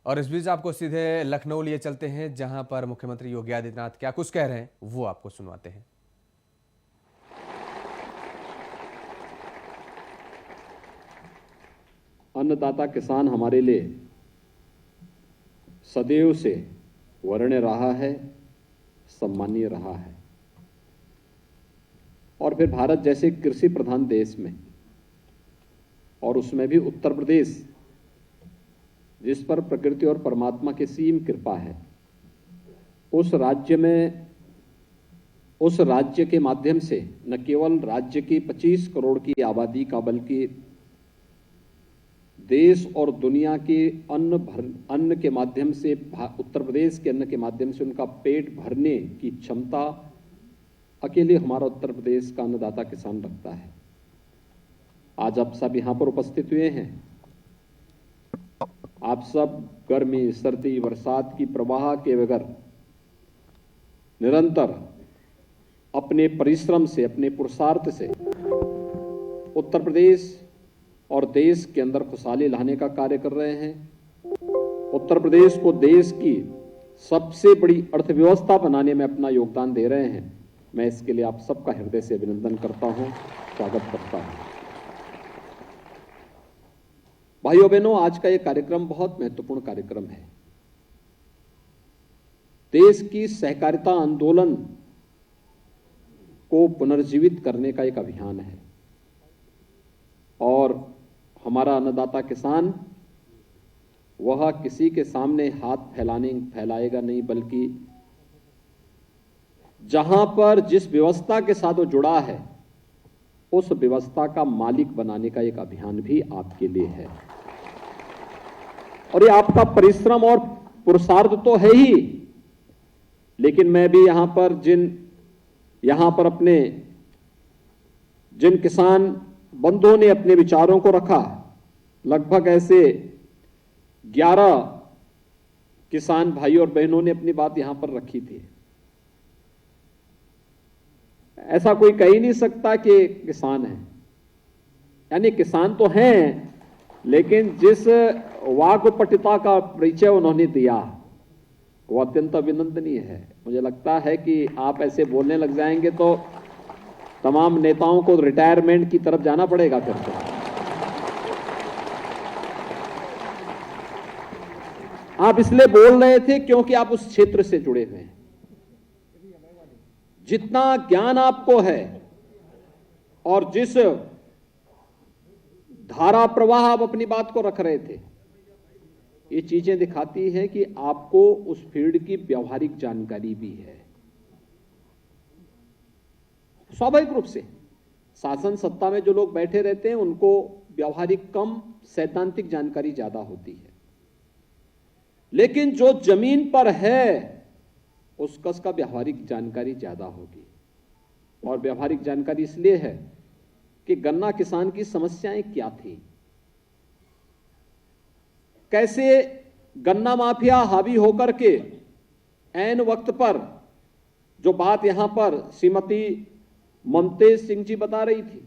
और इस बीच आपको सीधे लखनऊ लिए चलते हैं, जहां पर मुख्यमंत्री योगी आदित्यनाथ क्या कुछ कह रहे हैं वो आपको सुनवाते हैं। अन्नदाता किसान हमारे लिए सदैव से वरीय रहा है, सम्मानीय रहा है। और फिर भारत जैसे कृषि प्रधान देश में, और उसमें भी उत्तर प्रदेश, जिस पर प्रकृति और परमात्मा की सीम कृपा है, उस राज्य के माध्यम से न केवल राज्य की 25 करोड़ की आबादी का, बल्कि देश और दुनिया के अन्न के माध्यम से, उत्तर प्रदेश के अन्न के माध्यम से उनका पेट भरने की क्षमता अकेले हमारा उत्तर प्रदेश का अन्नदाता किसान रखता है। आज आप सब यहां पर उपस्थित हुए हैं। आप सब गर्मी, सर्दी, बरसात की प्रवाह के बगैर निरंतर अपने परिश्रम से, अपने पुरुषार्थ से उत्तर प्रदेश और देश के अंदर खुशहाली लाने का कार्य कर रहे हैं। उत्तर प्रदेश को देश की सबसे बड़ी अर्थव्यवस्था बनाने में अपना योगदान दे रहे हैं। मैं इसके लिए आप सबका हृदय से अभिनंदन करता हूं, स्वागत करता हूं। भाइयों बहनों, आज का यह कार्यक्रम बहुत महत्वपूर्ण कार्यक्रम है। देश की सहकारिता आंदोलन को पुनर्जीवित करने का एक अभियान है, और हमारा अन्नदाता किसान वह किसी के सामने हाथ फैलाएगा नहीं, बल्कि जहां पर जिस व्यवस्था के साथ वो जुड़ा है, उस व्यवस्था का मालिक बनाने का एक अभियान भी आपके लिए है। और ये आपका परिश्रम और पुरुषार्थ तो है ही, लेकिन मैं भी यहां पर अपने जिन किसान बंधुओं ने अपने विचारों को रखा, लगभग ऐसे 11 किसान भाई और बहनों ने अपनी बात यहां पर रखी थी। ऐसा कोई कह ही नहीं सकता कि किसान है, यानी किसान तो हैं, लेकिन जिस वाक्पटुता का परिचय उन्होंने दिया वो अत्यंत अभिनंदनीय है। मुझे लगता है कि आप ऐसे बोलने लग जाएंगे तो तमाम नेताओं को रिटायरमेंट की तरफ जाना पड़ेगा। फिर से आप इसलिए बोल रहे थे क्योंकि आप उस क्षेत्र से जुड़े हुए हैं। जितना ज्ञान आपको है और जिस धारा प्रवाह आप अपनी बात को रख रहे थे, ये चीजें दिखाती हैं कि आपको उस फील्ड की व्यावहारिक जानकारी भी है। स्वाभाविक रूप से शासन सत्ता में जो लोग बैठे रहते हैं उनको व्यावहारिक कम, सैद्धांतिक जानकारी ज्यादा होती है, लेकिन जो जमीन पर है उसका व्यावहारिक जानकारी ज्यादा होगी। और व्यावहारिक जानकारी इसलिए है कि गन्ना किसान की समस्याएं क्या थी, कैसे गन्ना माफिया हावी होकर के ऐन वक्त पर, जो बात यहां पर श्रीमती ममतेज सिंह जी बता रही थी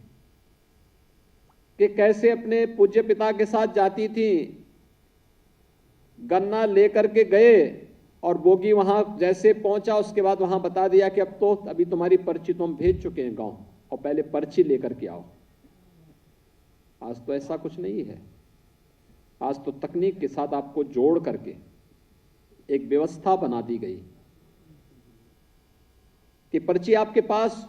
कि कैसे अपने पूज्य पिता के साथ जाती थी, गन्ना लेकर के गए और बोगी वहां जैसे पहुंचा उसके बाद वहां बता दिया कि अब तो अभी तुम्हारी पर्ची तो हम भेज चुके हैं गांव, और पहले पर्ची लेकर के आओ। आज तो ऐसा कुछ नहीं है। आज तो तकनीक के साथ आपको जोड़ करके एक व्यवस्था बना दी गई कि पर्ची आपके पास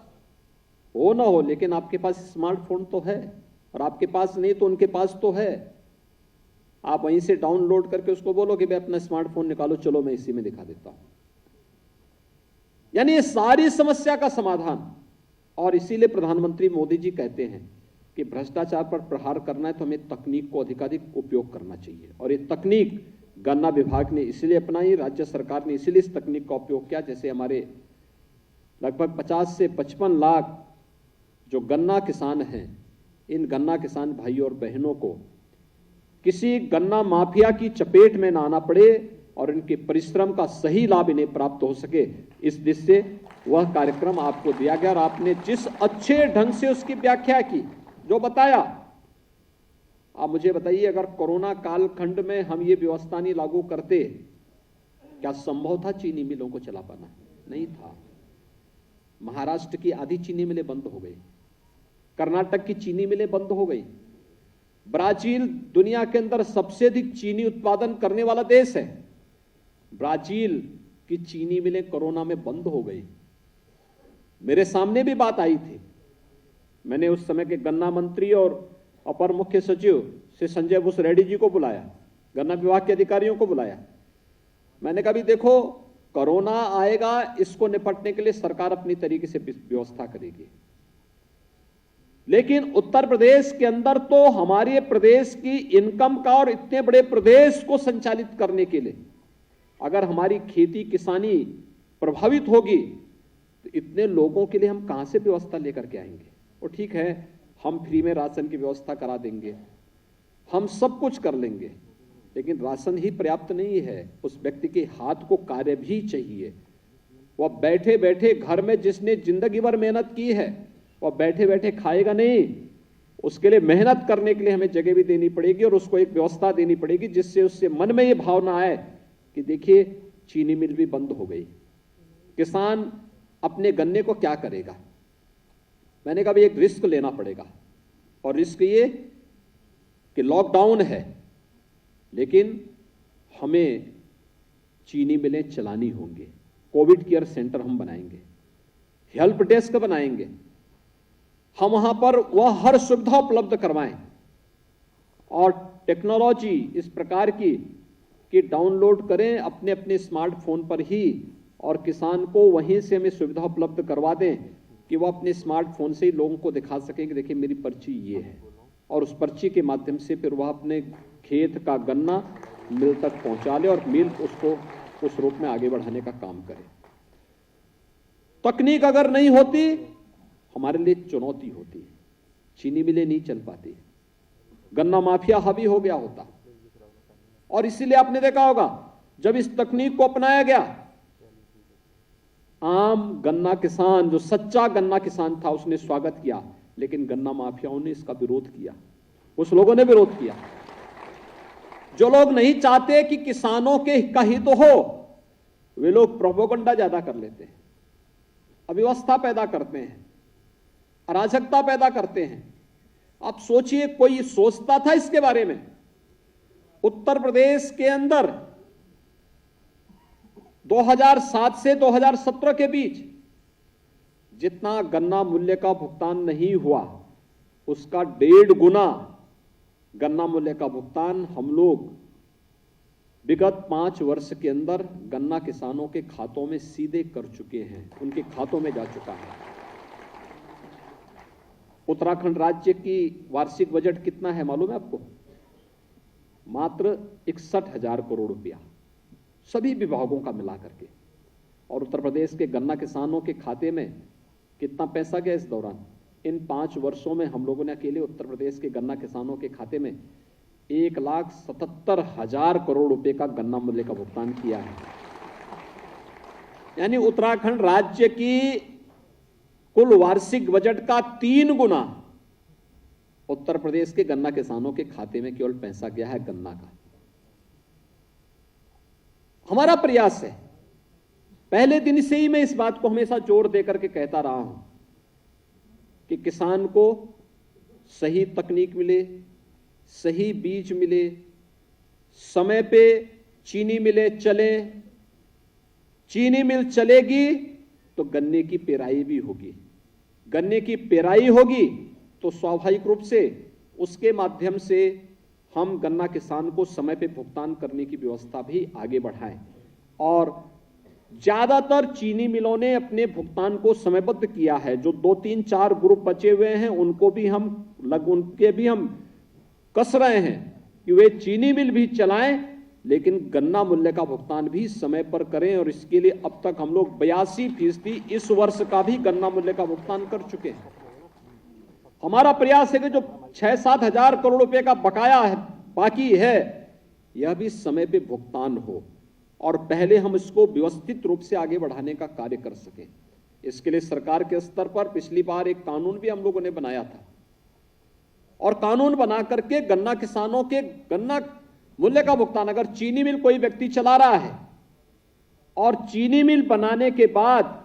हो ना हो, लेकिन आपके पास स्मार्टफोन तो है, और आपके पास नहीं तो उनके पास तो है। आप वहीं से डाउनलोड करके उसको बोलो कि भाई अपना स्मार्टफोन निकालो, चलो मैं इसी में दिखा देता हूं। यानी ये सारी समस्या का समाधान। और इसीलिए प्रधानमंत्री मोदी जी कहते हैं कि भ्रष्टाचार पर प्रहार करना है तो हमें तकनीक को अधिकाधिक उपयोग करना चाहिए। और ये तकनीक गन्ना विभाग ने इसलिए अपनाई, राज्य सरकार ने इसलिए इस तकनीक का उपयोग किया। जैसे हमारे लगभग 50 से 55 लाख जो गन्ना किसान हैं, इन गन्ना किसान भाई और बहनों को किसी गन्ना माफिया की चपेट में ना आना पड़े और इनके परिश्रम का सही लाभ इन्हें प्राप्त हो सके, इस दृष्टि से वह कार्यक्रम आपको दिया गया। और आपने जिस अच्छे ढंग से उसकी व्याख्या की, जो बताया आप मुझे बताइए, अगर कोरोना कालखंड में हम ये व्यवस्था नहीं लागू करते, क्या संभव था चीनी मिलों को चला पाना? नहीं था। महाराष्ट्र की आधी चीनी मिलें बंद हो गई, कर्नाटक की चीनी मिलें बंद हो गई। ब्राजील दुनिया के अंदर सबसे अधिक चीनी उत्पादन करने वाला देश है। ब्राजील की चीनी मिलें कोरोना में बंद हो गई। मेरे सामने भी बात आई थी। मैंने उस समय के गन्ना मंत्री और अपर मुख्य सचिव श्री संजय भूस रेड्डी जी को बुलाया, गन्ना विभाग के अधिकारियों को बुलाया। मैंने कहा भी देखो, कोरोना आएगा, इसको निपटने के लिए सरकार अपनी तरीके से व्यवस्था करेगी, लेकिन उत्तर प्रदेश के अंदर तो हमारे प्रदेश की इनकम का और इतने बड़े प्रदेश को संचालित करने के लिए अगर हमारी खेती किसानी प्रभावित होगी तो इतने लोगों के लिए हम कहां से व्यवस्था लेकर के आएंगे? और ठीक है, हम फ्री में राशन की व्यवस्था करा देंगे, हम सब कुछ कर लेंगे, लेकिन राशन ही पर्याप्त नहीं है। उस व्यक्ति के हाथ को कार्य भी चाहिए। वह बैठे बैठे घर में जिसने जिंदगी भर मेहनत की है वह बैठे बैठे खाएगा नहीं। उसके लिए मेहनत करने के लिए हमें जगह भी देनी पड़ेगी और उसको एक व्यवस्था देनी पड़ेगी जिससे उससे मन में ये भावना आए कि देखिए चीनी मिल भी बंद हो गई, किसान अपने गन्ने को क्या करेगा। मैंने कहा भी एक रिस्क लेना पड़ेगा, और रिस्क ये कि लॉकडाउन है, लेकिन हमें चीनी मिलें चलानी होंगी। कोविड केयर सेंटर हम बनाएंगे, हेल्प डेस्क बनाएंगे, हम वहां पर वह हर सुविधा उपलब्ध करवाएं, और टेक्नोलॉजी इस प्रकार की कि डाउनलोड करें अपने अपने स्मार्टफोन पर ही, और किसान को वहीं से हमें सुविधा उपलब्ध करवा दें कि वह अपने स्मार्टफोन से ही लोगों को दिखा सकें कि देखिए मेरी पर्ची ये है, और उस पर्ची के माध्यम से फिर वह अपने खेत का गन्ना मिल तक पहुंचा ले और मिल उसको उस रूप में आगे बढ़ाने का काम करे। तकनीक अगर नहीं होती हमारे लिए चुनौती होती, चीनी मिलें नहीं चल पाती, गन्ना माफिया हावी हो गया होता। और इसीलिए आपने देखा होगा जब इस तकनीक को अपनाया गया, आम गन्ना किसान जो सच्चा गन्ना किसान था उसने स्वागत किया, लेकिन गन्ना माफियाओं ने इसका विरोध किया, कुछ लोगों ने विरोध किया। जो लोग नहीं चाहते कि किसानों के का हित हो, वे लोग प्रोपेगेंडा ज्यादा कर लेते हैं, अव्यवस्था पैदा करते हैं, अराजकता पैदा करते हैं। आप सोचिए, कोई सोचता था इसके बारे में? उत्तर प्रदेश के अंदर 2007 से 2017 के बीच जितना गन्ना मूल्य का भुगतान नहीं हुआ, उसका 1.5 गुना गन्ना मूल्य का भुगतान हम लोग विगत 5 वर्ष के अंदर गन्ना किसानों के खातों में सीधे कर चुके हैं, उनके खातों में जा चुका है। उत्तराखंड राज्य की वार्षिक बजट कितना है मालूम है आपको? मात्र 61,000 करोड़ रुपया, सभी विभागों का मिला करके। और उत्तर प्रदेश के गन्ना किसानों के खाते में कितना पैसा गया इस दौरान? इन 5 वर्षों में हम लोगों ने अकेले उत्तर प्रदेश के गन्ना किसानों के खाते में 1,77,000 करोड़ रुपए का गन्ना मूल्य का भुगतान किया है। यानी उत्तराखंड राज्य की कुल वार्षिक बजट का 3 गुना उत्तर प्रदेश के गन्ना किसानों के खाते में केवल पैसा गया है गन्ना का। हमारा प्रयास है, पहले दिन से ही मैं इस बात को हमेशा जोर देकर के कहता रहा हूं कि किसान को सही तकनीक मिले, सही बीज मिले, समय पे चीनी मिले चले। चीनी मिल चलेगी तो गन्ने की पेराई भी होगी, गन्ने की पेराई होगी तो स्वाभाविक रूप से उसके माध्यम से हम गन्ना किसान को समय पे भुगतान करने की व्यवस्था भी आगे बढ़ाएं। और ज्यादातर चीनी मिलों ने अपने भुगतान को समयबद्ध किया है। जो 2-3-4 ग्रुप बचे हुए हैं उनको भी उनके भी हम कस रहे हैं कि वे चीनी मिल भी चलाएं, लेकिन गन्ना मूल्य का भुगतान भी समय पर करें। और इसके लिए अब तक हम लोग 82% इस वर्ष का भी गन्ना मूल्य का भुगतान कर चुके हैं। हमारा प्रयास है कि जो 6-7 हजार करोड़ रुपए का बकाया है, बाकी है, यह भी समय पे भुगतान हो और पहले हम इसको व्यवस्थित रूप से आगे बढ़ाने का कार्य कर सकें। इसके लिए सरकार के स्तर पर पिछली बार एक कानून भी हम लोगों ने बनाया था और कानून बना करके गन्ना किसानों के गन्ना मूल्य का भुगतान, अगर चीनी मिल कोई व्यक्ति चला रहा है और चीनी मिल बनाने के बाद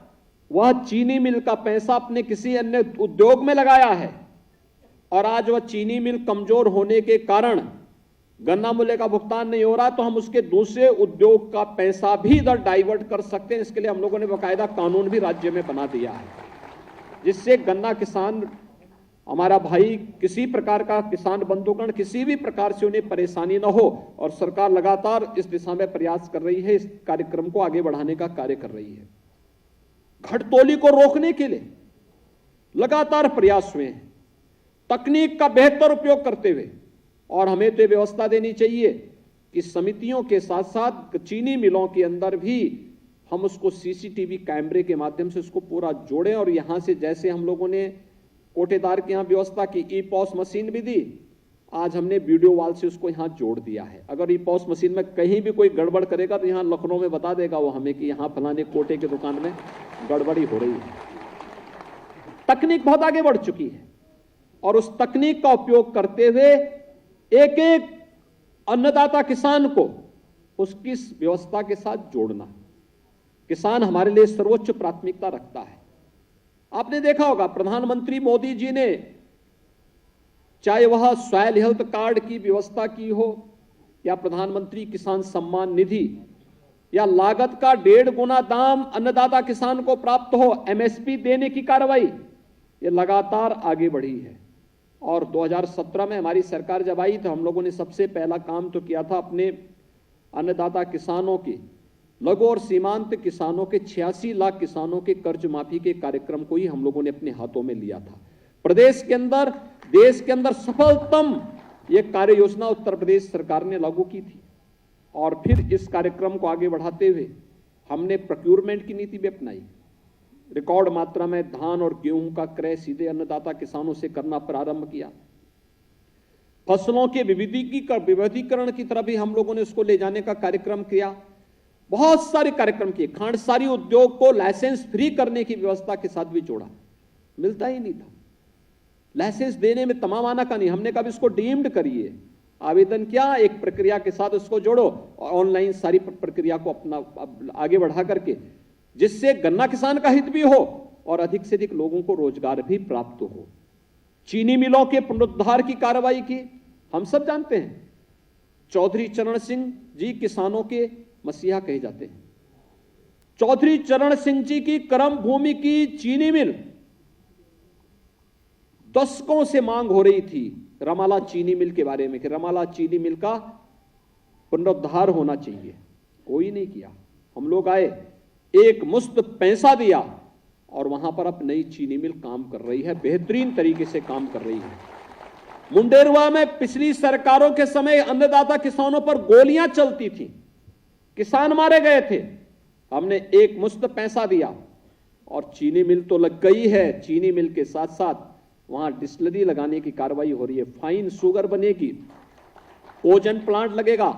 वह चीनी मिल का पैसा अपने किसी अन्य उद्योग में लगाया है और आज वह चीनी मिल कमजोर होने के कारण गन्ना मूल्य का भुगतान नहीं हो रहा, तो हम उसके दूसरे उद्योग का पैसा भी इधर डाइवर्ट कर सकते हैं। इसके लिए हम लोगों ने बाकायदा कानून भी राज्य में बना दिया है, जिससे गन्ना किसान हमारा भाई किसी प्रकार का किसान बंधुगण किसी भी प्रकार से उन्हें परेशानी न हो, और सरकार लगातार इस दिशा में प्रयास कर रही है, इस कार्यक्रम को आगे बढ़ाने का कार्य कर रही है। घटतोली को रोकने के लिए लगातार प्रयास हुए हैं, तकनीक का बेहतर उपयोग करते हुए, और हमें तो व्यवस्था देनी चाहिए कि समितियों के साथ साथ चीनी मिलों के अंदर भी हम उसको सीसीटीवी कैमरे के माध्यम से उसको पूरा जोड़ें, और यहां से जैसे हम लोगों ने कोटेदार के यहां व्यवस्था की, ई पॉस मशीन भी दी, आज हमने वीडियो वॉल से उसको यहां जोड़ दिया है। अगर ई पॉस मशीन में कहीं भी कोई गड़बड़ करेगा तो यहां लखनऊ में बता देगा वो हमें कि यहां फलाने कोटे की दुकान में गड़बड़ी हो रही है। तकनीक बहुत आगे बढ़ चुकी है, और उस तकनीक का उपयोग करते हुए एक एक अन्नदाता किसान को उसकी व्यवस्था के साथ जोड़ना। किसान हमारे लिए सर्वोच्च प्राथमिकता रखता है। आपने देखा होगा प्रधानमंत्री मोदी जी ने, चाहे वह सॉयल हेल्थ कार्ड की व्यवस्था की हो, या प्रधानमंत्री किसान सम्मान निधि, या लागत का 1.5 गुना दाम अन्नदाता किसान को प्राप्त हो, एमएसपी देने की कार्रवाई, ये लगातार आगे बढ़ी है। और 2017 में हमारी सरकार जब आई तो हम लोगों ने सबसे पहला काम तो किया था, अपने अन्नदाता किसानों की, लघु और सीमांत किसानों के 86 लाख किसानों के कर्ज माफी के कार्यक्रम को ही हम लोगों ने अपने हाथों में लिया था। प्रदेश के अंदर, देश के अंदर सफलतम ये कार्य योजना उत्तर प्रदेश सरकार ने लागू की थी। और फिर इस कार्यक्रम को आगे बढ़ाते हुए हमने प्रोक्योरमेंट की नीति भी अपनाई। रिकॉर्ड मात्रा में धान और गेहूं का क्रय सीधे अन्नदाता किसानों से करना प्रारंभ किया। फसलों के विविधीकरण की तरफ भी हम लोगों ने उसको ले जाने का कार्यक्रम किया। बहुत सारे कार्यक्रम किए। खांडसारी उद्योग को लाइसेंस फ्री करने की व्यवस्था के साथ भी जोड़ा, मिलता ही नहीं था लाइसेंस देने में, तमाम आना का नहीं, हमने कहा इसको डीम्ड करिए, आवेदन किया, एक प्रक्रिया के साथ उसको जोड़ो और ऑनलाइन सारी प्रक्रिया को अपना आगे बढ़ा करके, जिससे गन्ना किसान का हित भी हो और अधिक से अधिक लोगों को रोजगार भी प्राप्त हो। चीनी मिलों के पुनरुद्धार की कार्रवाई की। हम सब जानते हैं चौधरी चरण सिंह जी किसानों के मसीहा कहे जाते हैं। चौधरी चरण सिंह जी की कर्म भूमि की चीनी मिल, दशकों से मांग हो रही थी रमाला चीनी मिल के बारे में कि रमाला चीनी मिल का पुनरुद्धार होना चाहिए। कोई नहीं किया। हम लोग आए, एक मुश्त पैसा दिया और वहां पर अब नई चीनी मिल काम कर रही है, बेहतरीन तरीके से काम कर रही है। मुंडेरवा में पिछली सरकारों के समय अन्नदाता किसानों पर गोलियां चलती थी, किसान मारे गए थे। हमने एक मुश्त पैसा दिया और चीनी मिल तो लग गई है। चीनी मिल के साथ साथ वहां डिस्टिलरी लगाने की कार्रवाई हो रही है, फाइन शुगर बनेगी, ओजन प्लांट लगेगा,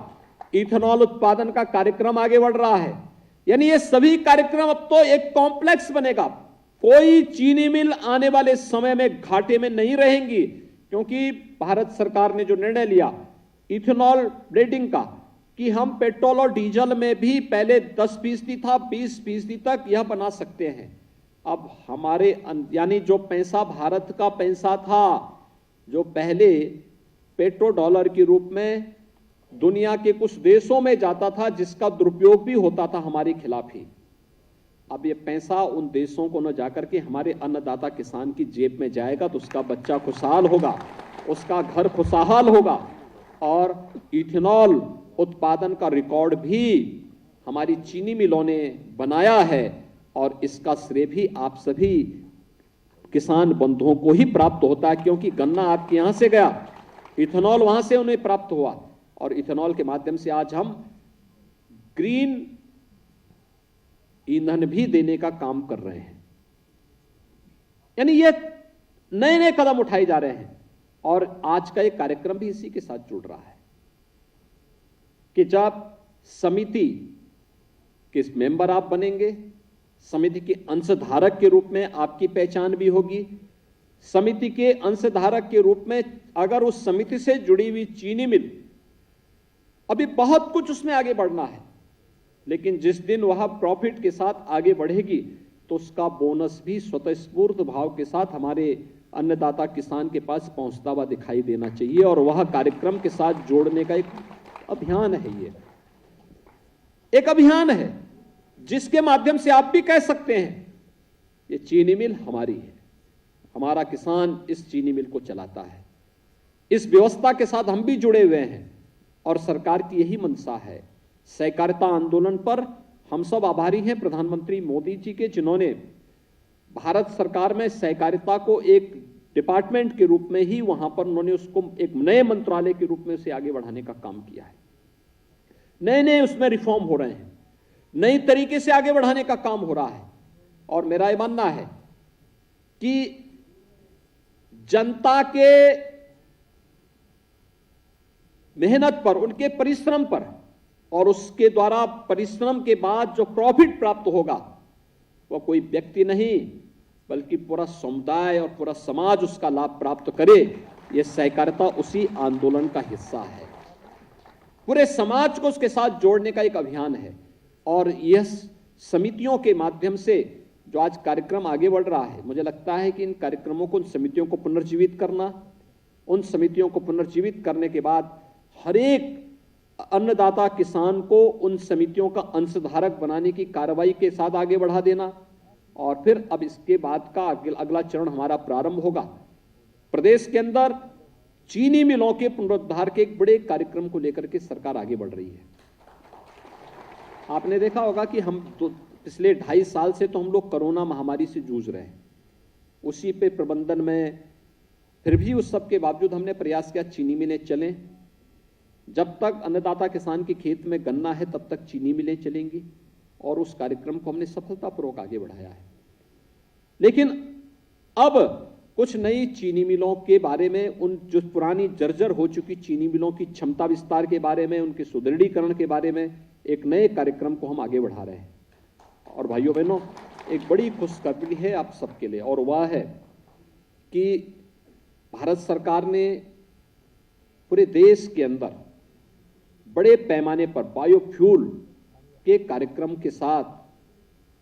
इथेनॉल उत्पादन का कार्यक्रम आगे बढ़ रहा है। यानी ये सभी कार्यक्रम अब तो एक कॉम्प्लेक्स बनेगा। कोई चीनी मिल आने वाले समय में घाटे में नहीं रहेंगी, क्योंकि भारत सरकार ने जो निर्णय लिया इथेनॉल ब्लेंडिंग का, कि हम पेट्रोल और डीजल में भी पहले 10% था, 20% तक यह बना सकते हैं। अब हमारे यानी जो पैसा भारत का पैसा था, जो पहले पेट्रो डॉलर के रूप में दुनिया के कुछ देशों में जाता था, जिसका दुरुपयोग भी होता था हमारे खिलाफ ही, अब ये पैसा उन देशों को न जाकर के हमारे अन्नदाता किसान की जेब में जाएगा, तो उसका बच्चा खुशहाल होगा, उसका घर खुशहाल होगा। और इथेनॉल उत्पादन का रिकॉर्ड भी हमारी चीनी मिलों ने बनाया है, और इसका श्रेय भी आप सभी किसान बंधुओं को ही प्राप्त होता है, क्योंकि गन्ना आपके यहां से गया, इथेनॉल वहां से उन्हें प्राप्त हुआ, और इथेनॉल के माध्यम से आज हम ग्रीन ईंधन भी देने का काम कर रहे हैं। यानी ये नए नए कदम उठाए जा रहे हैं, और आज का एक कार्यक्रम भी इसी के साथ जुड़ रहा है कि जब समिति के मेंबर आप बनेंगे, समिति के अंशधारक के रूप में आपकी पहचान भी होगी, समिति के अंशधारक के रूप में अगर उस समिति से जुड़ी हुई चीनी मिल, अभी बहुत कुछ उसमें आगे बढ़ना है, लेकिन जिस दिन वह प्रॉफिट के साथ आगे बढ़ेगी तो उसका बोनस भी स्वतःस्फूर्त भाव के साथ हमारे अन्नदाता किसान के पास पहुंचता हुआ दिखाई देना चाहिए, और वह कार्यक्रम के साथ जोड़ने का एक अभियान है। ये एक अभियान है जिसके माध्यम से आप भी कह सकते हैं ये चीनी मिल हमारी है, हमारा किसान इस चीनी मिल को चलाता है। इस व्यवस्था के साथ हम भी जुड़े हुए हैं और सरकार की यही मंशा है। सहकारिता आंदोलन पर हम सब आभारी हैं प्रधानमंत्री मोदी जी के, जिन्होंने भारत सरकार में सहकारिता को एक डिपार्टमेंट के रूप में ही वहां पर उन्होंने उसको एक नए मंत्रालय के रूप में उसे आगे बढ़ाने का काम किया है। नए नए उसमें रिफॉर्म हो रहे हैं, नई तरीके से आगे बढ़ाने का काम हो रहा है। और मेरा यह मानना है कि जनता के मेहनत पर, उनके परिश्रम पर, और उसके द्वारा परिश्रम के बाद जो प्रॉफिट प्राप्त होगा वह कोई व्यक्ति नहीं बल्कि पूरा समुदाय और पूरा समाज उसका लाभ प्राप्त करे। यह सहकारिता उसी आंदोलन का हिस्सा है। पूरे समाज को उसके साथ जोड़ने का एक अभियान है, और यह समितियों के माध्यम से जो आज कार्यक्रम आगे बढ़ रहा है, मुझे लगता है कि इन कार्यक्रमों को, उन समितियों को पुनर्जीवित करना, उन समितियों को पुनर्जीवित करने के बाद हर एक अन्नदाता किसान को उन समितियों का अंशधारक बनाने की कार्रवाई के साथ आगे बढ़ा देना, और फिर अब इसके बाद का अगला चरण हमारा प्रारंभ होगा। प्रदेश के अंदर चीनी मिलों के पुनरुद्धार के एक बड़े कार्यक्रम को लेकर के सरकार आगे बढ़ रही है। आपने देखा होगा कि हम तो पिछले 2.5 साल से तो हम लोग कोरोना महामारी से जूझ रहे हैं, उसी पे प्रबंधन में, फिर भी उस सब के बावजूद हमने प्रयास किया चीनी मिलें चलें। जब तक अन्नदाता किसान के खेत में गन्ना है तब तक चीनी मिलें चलेंगी, और उस कार्यक्रम को हमने सफलतापूर्वक आगे बढ़ाया है। लेकिन अब कुछ नई चीनी मिलों के बारे में, उन जो पुरानी जर्जर हो चुकी चीनी मिलों की क्षमता विस्तार के बारे में, उनके सुदृढ़ीकरण के बारे में एक नए कार्यक्रम को हम आगे बढ़ा रहे हैं। और भाइयों बहनों, एक बड़ी खुशखबरी है आप सबके लिए, और वह है कि भारत सरकार ने पूरे देश के अंदर बड़े पैमाने पर बायोफ्यूल के कार्यक्रम के साथ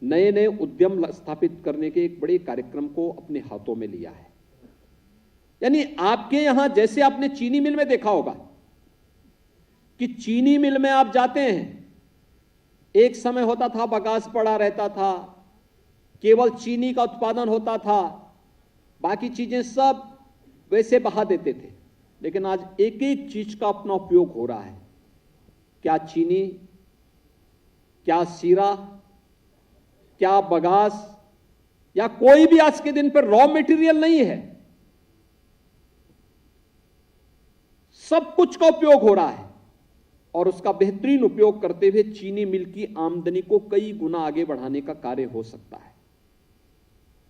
नए नए उद्यम स्थापित करने के एक बड़े कार्यक्रम को अपने हाथों में लिया है। यानी आपके यहां, जैसे आपने चीनी मिल में देखा होगा कि चीनी मिल में आप जाते हैं, एक समय होता था बगास पड़ा रहता था, केवल चीनी का उत्पादन होता था, बाकी चीजें सब वैसे बहा देते थे। लेकिन आज एक एक चीज का अपना उपयोग हो रहा है। क्या चीनी, क्या सीरा, क्या बगास, या कोई भी आज के दिन पर रॉ मटेरियल नहीं है, सब कुछ का उपयोग हो रहा है। और उसका बेहतरीन उपयोग करते हुए चीनी मिल की आमदनी को कई गुना आगे बढ़ाने का कार्य हो सकता है।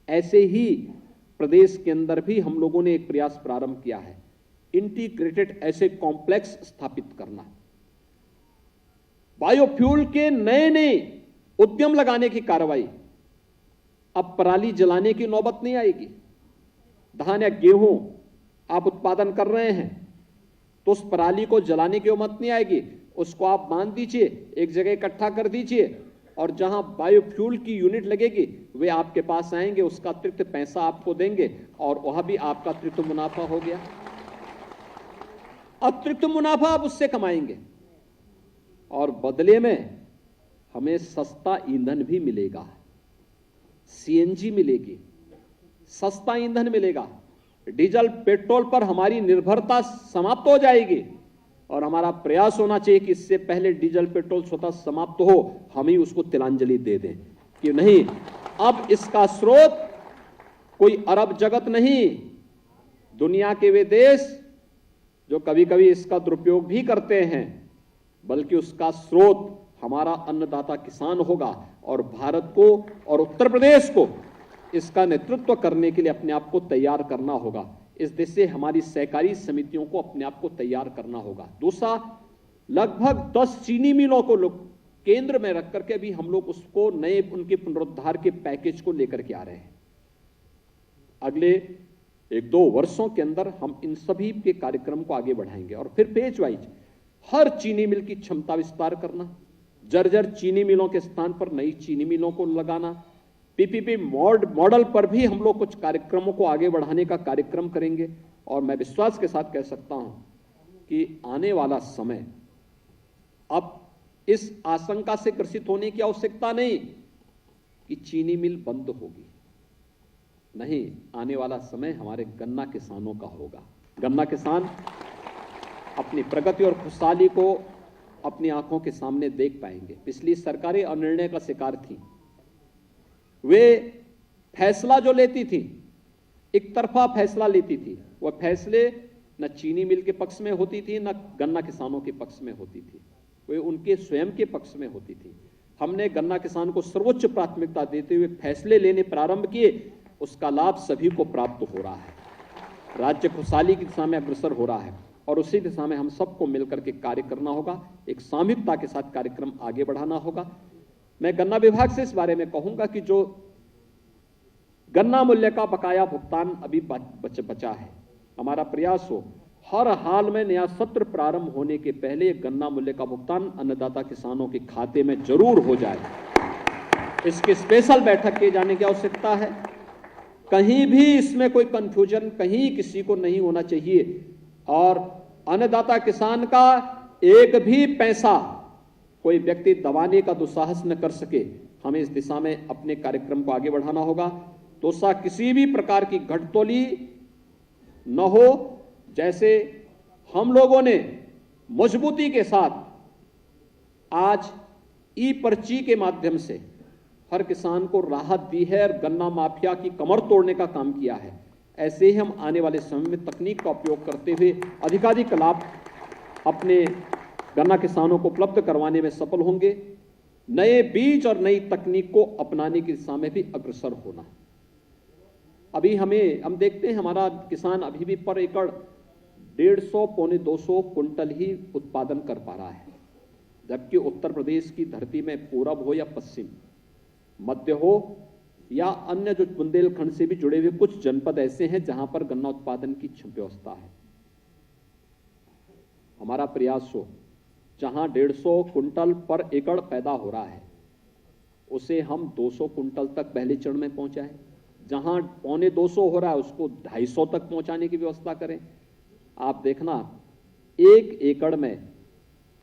ऐसे ही प्रदेश के अंदर भी हम लोगों ने एक प्रयास प्रारंभ किया है, इंटीग्रेटेड ऐसे कॉम्प्लेक्स स्थापित करना, बायोफ्यूल के नए नए उद्यम लगाने की कार्रवाई। अब पराली जलाने की नौबत नहीं आएगी। धान या गेहूं आप उत्पादन कर रहे हैं तो उस पराली को जलाने की नौबत नहीं आएगी, उसको आप बांध दीजिए, एक जगह इकट्ठा कर दीजिए, और जहां बायोफ्यूल की यूनिट लगेगी वे आपके पास आएंगे, उसका अतिरिक्त पैसा आपको देंगे, और वह भी आपका अतिरिक्त मुनाफा हो गया। अतिरिक्त मुनाफा आप उससे कमाएंगे, और बदले में हमें सस्ता ईंधन भी मिलेगा, सीएनजी मिलेगी, सस्ता ईंधन मिलेगा। डीजल पेट्रोल पर हमारी निर्भरता समाप्त हो जाएगी, और हमारा प्रयास होना चाहिए कि इससे पहले डीजल पेट्रोल स्वतः समाप्त हो, हम ही उसको तिलांजलि दे दें कि नहीं, अब इसका स्रोत कोई अरब जगत नहीं, दुनिया के वे देश जो कभी कभी इसका दुरुपयोग भी करते हैं, बल्कि उसका स्रोत हमारा अन्नदाता किसान होगा। और भारत को और उत्तर प्रदेश को इसका नेतृत्व करने के लिए अपने आप को तैयार करना होगा। इस दिशा से हमारी सहकारी समितियों को अपने आप को तैयार करना होगा। दूसरा, लगभग 10 चीनी मिलों को केंद्र में रख करके अभी हम लोग उसको नए, उनके पुनरुद्धार के पैकेज को लेकर के आ रहे हैं। अगले 1-2 वर्षों के अंदर हम इन सभी के कार्यक्रम को आगे बढ़ाएंगे और फिर पेज वाइज हर चीनी मिल की क्षमता विस्तार करना, जर्जर चीनी मिलों के स्थान पर नई चीनी मिलों को लगाना, पीपीपी मॉडल पर भी हम लोग कुछ कार्यक्रमों को आगे बढ़ाने का कार्यक्रम करेंगे। और मैं विश्वास के साथ कह सकता हूं कि आने वाला समय अब इस आशंका से ग्रसित होने की आवश्यकता नहीं कि चीनी मिल बंद होगी, नहीं, आने वाला समय हमारे गन्ना किसानों का होगा। गन्ना किसान अपनी प्रगति और खुशहाली को अपनी आंखों के सामने देख पाएंगे। पिछली सरकारें अनिर्णय का शिकार थी। वे फैसला जो लेती थी, एक तरफा फैसला लेती थी। वह फैसले न चीनी मिल के पक्ष में होती थी, न गन्ना किसानों के पक्ष में होती थी, वे उनके स्वयं के पक्ष में होती थी। हमने गन्ना किसान को सर्वोच्च प्राथमिकता देते हुए फैसले लेने प्रारंभ किए, उसका लाभ सभी को प्राप्त हो रहा है। राज्य खुशहाली की दिशा में अग्रसर हो रहा है और उसी दिशा में हम सबको मिलकर के कार्य करना होगा। एक सामूहिकता के साथ कार्यक्रम आगे बढ़ाना होगा। मैं गन्ना विभाग से इस बारे में कहूंगा कि जो गन्ना मूल्य का बकाया भुगतान अभी बचा है, हमारा प्रयास हो हर हाल में नया सत्र प्रारंभ होने के पहले गन्ना मूल्य का भुगतान अन्नदाता किसानों के खाते में जरूर हो जाए। इसकी स्पेशल बैठक किए जाने की आवश्यकता है। कहीं भी इसमें कोई कंफ्यूजन कहीं किसी को नहीं होना चाहिए और अन्नदाता किसान का एक भी पैसा कोई व्यक्ति दबाने का दुस्साहस न कर सके। हमें इस दिशा में अपने कार्यक्रम को आगे बढ़ाना होगा। तो किसी भी प्रकार की घटतोली न हो। जैसे हम लोगों ने मजबूती के साथ आज ई पर्ची के माध्यम से हर किसान को राहत दी है और गन्ना माफिया की कमर तोड़ने का काम किया है, ऐसे ही हम आने वाले समय में तकनीक का उपयोग करते हुए अधिकाधिक लाभ अपने गन्ना किसानों को उपलब्ध करवाने में सफल होंगे। नए बीज और नई तकनीक को अपनाने की दिशा में भी अग्रसर होना। अभी हम देखते हैं हमारा किसान अभी भी पर एकड़ 150 पौने 200 कुंटल ही उत्पादन कर पा रहा है, जबकि उत्तर प्रदेश की धरती में पूरब हो या पश्चिम, मध्य हो या अन्य जो बुंदेलखंड से भी जुड़े हुए कुछ जनपद ऐसे हैं जहां पर गन्ना उत्पादन की व्यवस्था है। हमारा प्रयास हो जहां 150 कुंटल पर एकड़ पैदा हो रहा है उसे हम 200 कुंटल तक पहले चरण में पहुंचाएं, जहां पौने 200 हो रहा है उसको 250 तक पहुंचाने की व्यवस्था करें। आप देखना, एक एकड़ में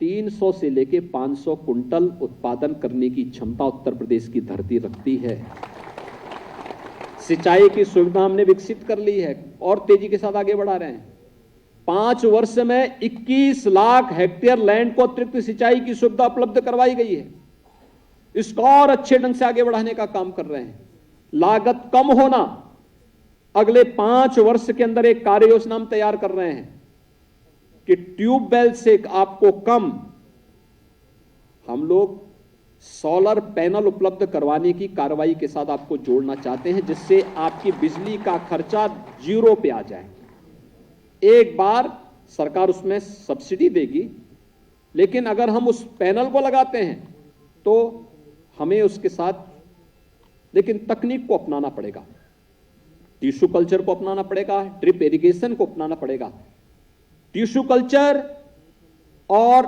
300 से लेके 500 कुंटल उत्पादन करने की क्षमता उत्तर प्रदेश की धरती रखती है। सिंचाई की सुविधा हमने विकसित कर ली है और तेजी के साथ आगे बढ़ा रहे हैं। 5 वर्ष में 21 लाख हेक्टेयर लैंड को अतिरिक्त सिंचाई की सुविधा उपलब्ध करवाई गई है। इसको और अच्छे ढंग से आगे बढ़ाने का काम कर रहे हैं। लागत कम होना, अगले 5 वर्ष के अंदर एक कार्य योजना हम तैयार कर रहे हैं कि ट्यूबवेल से आपको कम हम लोग सोलर पैनल उपलब्ध करवाने की कार्रवाई के साथ आपको जोड़ना चाहते हैं, जिससे आपकी बिजली का खर्चा 0 पे आ जाए। एक बार सरकार उसमें सब्सिडी देगी, लेकिन अगर हम उस पैनल को लगाते हैं तो हमें उसके साथ लेकिन तकनीक को अपनाना पड़ेगा, टिश्यू कल्चर को अपनाना पड़ेगा, ड्रिप इरिगेशन को अपनाना पड़ेगा। टिश्यू कल्चर और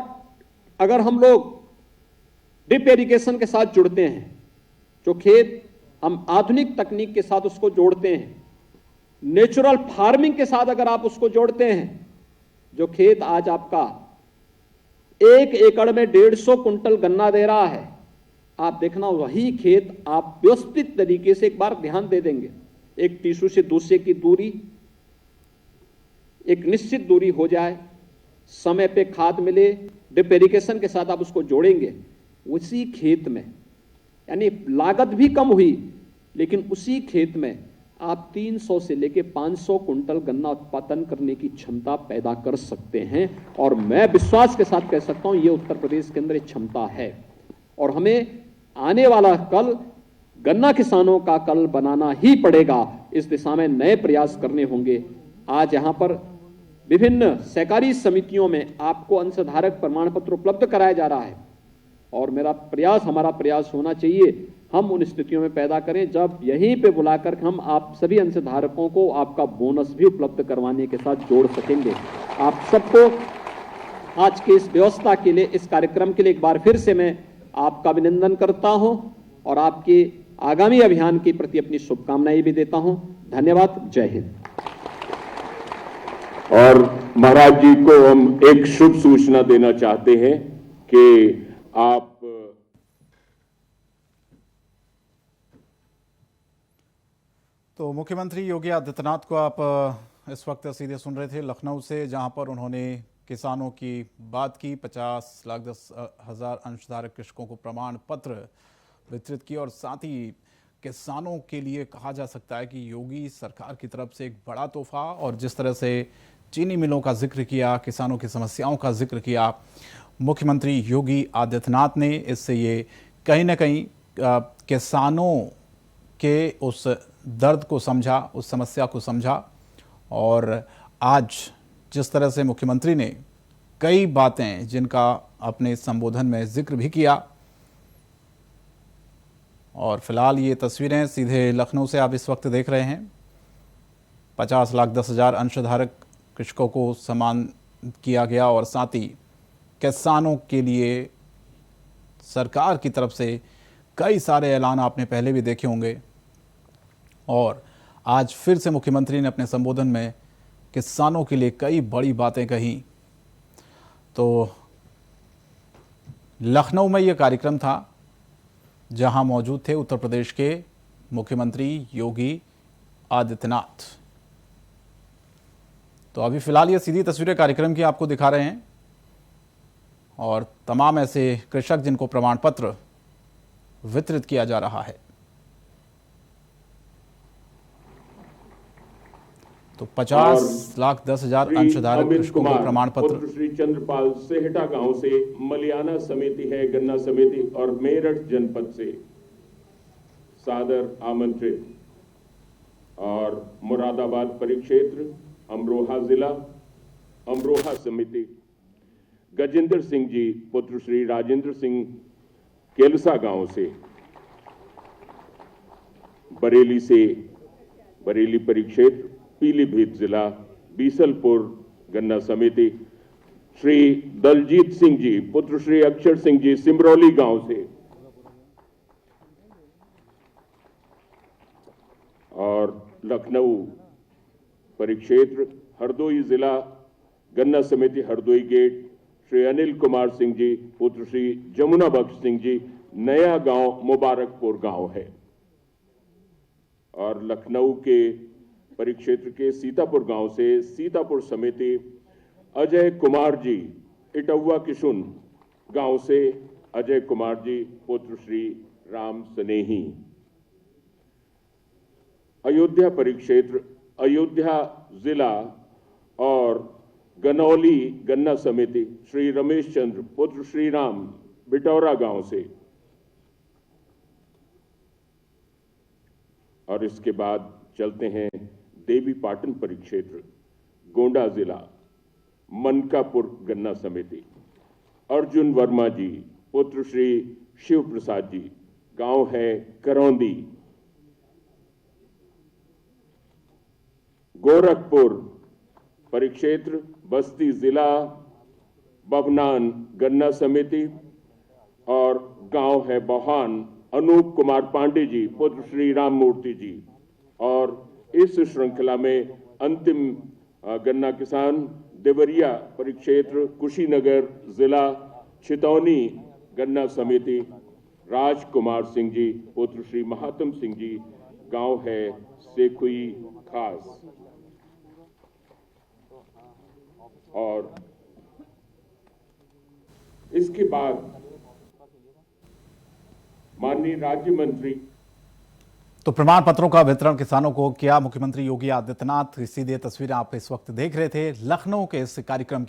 अगर हम लोग ड्रिप इरिगेशन के साथ जुड़ते हैं, जो खेत हम आधुनिक तकनीक के साथ उसको जोड़ते हैं, नेचुरल फार्मिंग के साथ अगर आप उसको जोड़ते हैं, जो खेत आज आपका 1 एकड़ में 150 कुंटल गन्ना दे रहा है, आप देखना वही खेत आप व्यवस्थित तरीके से एक बार ध्यान दे देंगे, एक टिश्यू से दूसरे की दूरी एक निश्चित दूरी हो जाए, समय पे खाद मिले, ड्रिप इरिगेशन के साथ आप उसको जोड़ेंगे, उसी खेत में यानी लागत भी कम हुई, लेकिन उसी खेत में आप 300 से लेके 500 कुंटल गन्ना उत्पादन करने की क्षमता पैदा कर सकते हैं। और मैं विश्वास के साथ कह सकता हूं ये उत्तर प्रदेश के अंदर एक क्षमता है और हमें आने वाला कल गन्ना किसानों का कल बनाना ही पड़ेगा। इस दिशा में नए प्रयास करने होंगे। आज यहां पर विभिन्न सहकारी समितियों में आपको अंशधारक प्रमाण पत्र उपलब्ध कराया जा रहा है और हमारा प्रयास होना चाहिए हम उन स्थितियों में पैदा करें जब यहीं पे बुलाकर हम आप सभी अंशधारकों को आपका बोनस भी उपलब्ध करवाने के साथ जोड़ सकेंगे। आप सबको आज की इस व्यवस्था के लिए, इस कार्यक्रम के लिए एक बार फिर से मैं आपका अभिनंदन करता हूं और आपके आगामी अभियान के प्रति अपनी शुभकामनाएं भी देता हूं। धन्यवाद। जय हिंद। और महाराज जी को हम एक शुभ सूचना देना चाहते हैं कि आप तो मुख्यमंत्री योगी आदित्यनाथ को आप इस वक्त सीधे सुन रहे थे लखनऊ से, जहां पर उन्होंने किसानों की बात की। 50,10,000 अंशधारक कृषकों को प्रमाण पत्र वितरित किए और साथ ही किसानों के लिए कहा जा सकता है कि योगी सरकार की तरफ से एक बड़ा तोहफा। और जिस तरह से चीनी मिलों का जिक्र किया, किसानों की समस्याओं का जिक्र किया मुख्यमंत्री योगी आदित्यनाथ ने, इससे ये कहीं ना कहीं किसानों के उस दर्द को समझा, उस समस्या को समझा। और आज जिस तरह से मुख्यमंत्री ने कई बातें जिनका अपने संबोधन में जिक्र भी किया। और फिलहाल ये तस्वीरें सीधे लखनऊ से आप इस वक्त देख रहे हैं। 50,10,000 अंशधारक कृषकों को सम्मान किया गया और साथ ही किसानों के लिए सरकार की तरफ से कई सारे ऐलान आपने पहले भी देखे होंगे। और आज फिर से मुख्यमंत्री ने अपने संबोधन में किसानों के लिए कई बड़ी बातें कही। तो लखनऊ में यह कार्यक्रम था जहां मौजूद थे उत्तर प्रदेश के मुख्यमंत्री योगी आदित्यनाथ। तो अभी फिलहाल ये सीधी तस्वीरें कार्यक्रम की आपको दिखा रहे हैं और तमाम ऐसे कृषक जिनको प्रमाण पत्र वितरित किया जा रहा है। तो 50,10,000 अंशधारक कृषकों को प्रमाण पत्र। श्री चंद्रपाल सेहटा गांव से, मलियाना समिति है गन्ना समिति और मेरठ जनपद से सादर आमंत्रित। और मुरादाबाद परिक्षेत्र, अमरोहा जिला, अमरोहा समिति गजेंद्र सिंह जी पुत्र श्री राजेंद्र सिंह केलसा गांव से, बरेली से बरेली परिक्षेत्र, पीलीभीत जिला, बीसलपुर गन्ना समिति श्री दलजीत सिंह जी पुत्र श्री अक्षर सिंह जी सिमरौली गांव से, और लखनऊ परिक्षेत्र हरदोई जिला गन्ना समिति हरदोई गेट श्री अनिल कुमार सिंह जी पुत्र श्री जमुना बख्श सिंह जी, नया गांव मुबारकपुर गांव है। और लखनऊ के परिक्षेत्र के सीतापुर गांव से सीतापुर समिति अजय कुमार जी, इटौवा किशुन गांव से अजय कुमार जी पुत्र श्री राम स्नेही। अयोध्या परिक्षेत्र अयोध्या जिला और गनौली गन्ना समिति श्री रमेश चंद्र पुत्र श्री राम बिटौरा गांव से। और इसके बाद चलते हैं देवी पाटन परिक्षेत्र गोंडा जिला, मनकापुर गन्ना समिति अर्जुन वर्मा जी पुत्र श्री शिव प्रसाद जी, गांव है करौंदी। गोरखपुर परिक्षेत्र बस्ती जिला, बभनान गन्ना समिति और गांव है बहान, अनूप कुमार पांडे जी पुत्र श्री राम मूर्ति जी। और इस श्रृंखला में अंतिम गन्ना किसान देवरिया परिक्षेत्र कुशीनगर जिला, छितौनी गन्ना समिति राजकुमार सिंह जी पुत्र श्री महात्म सिंह जी, गांव है सेखुई खास। और इसके बाद माननीय राज्य मंत्री। तो प्रमाण पत्रों का वितरण किसानों को किया मुख्यमंत्री योगी आदित्यनाथ। सीधे तस्वीरें आप इस वक्त देख रहे थे लखनऊ के इस कार्यक्रम